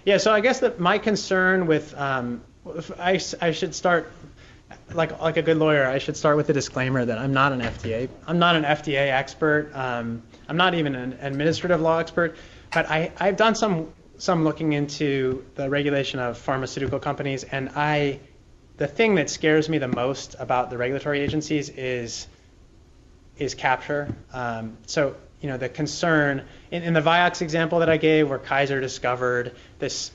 Yeah, so I guess that my concern with I should start like a good lawyer. I should start with a disclaimer that I'm not an FDA. I'm not an FDA expert. I'm not even an administrative law expert, but I've done some looking into the regulation of pharmaceutical companies, and the thing that scares me the most about the regulatory agencies is capture. So the concern in the Vioxx example that I gave, where Kaiser discovered this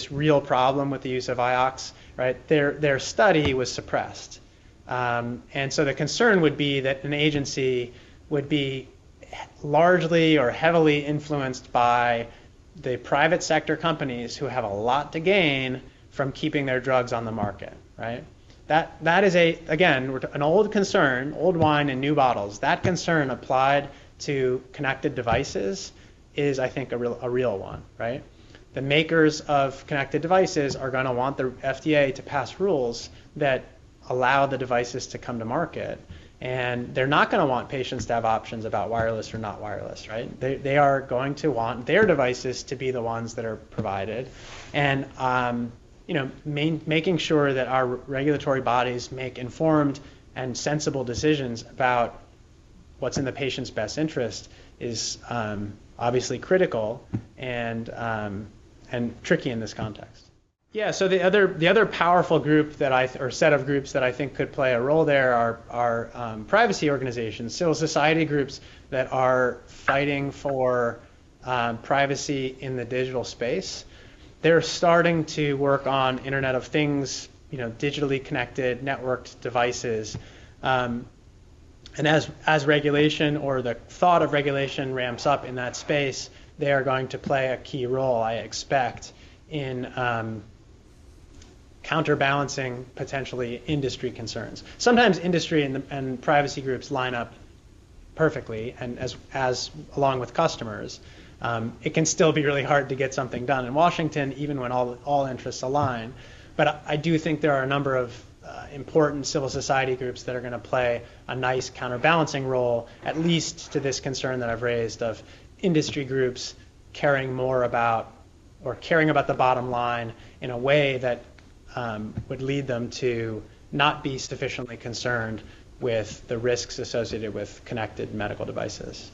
real problem with the use of Vioxx, right? Their study was suppressed, and so the concern would be that an agency would be largely or heavily influenced by the private sector companies who have a lot to gain from keeping their drugs on the market, right? That is again an old concern, old wine in new bottles. That concern applied to connected devices is, I think, a real one, right? The makers of connected devices are going to want the FDA to pass rules that allow the devices to come to market, and they're not going to want patients to have options about wireless or not wireless, right? They are going to want their devices to be the ones that are provided, and making sure that our regulatory bodies make informed and sensible decisions about what's in the patient's best interest is obviously critical and tricky in this context. Yeah, so the other powerful group or set of groups that I think could play a role there are privacy organizations, civil society groups that are fighting for privacy in the digital space. They're starting to work on Internet of Things, digitally connected, networked devices. And as regulation or the thought of regulation ramps up in that space, they are going to play a key role, I expect, in counterbalancing potentially industry concerns. Sometimes industry and privacy groups line up perfectly, and as along with customers. It can still be really hard to get something done in Washington, even when all interests align. But I do think there are a number of important civil society groups that are going to play a nice counterbalancing role, at least to this concern that I've raised of industry groups caring about the bottom line in a way that would lead them to not be sufficiently concerned with the risks associated with connected medical devices.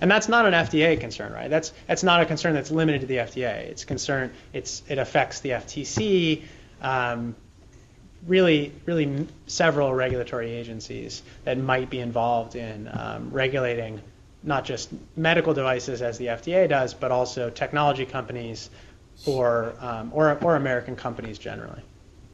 And that's not an FDA concern, right? That's not a concern that's limited to the FDA. It affects the FTC, really several regulatory agencies that might be involved in regulating not just medical devices as the FDA does, but also technology companies or American companies generally.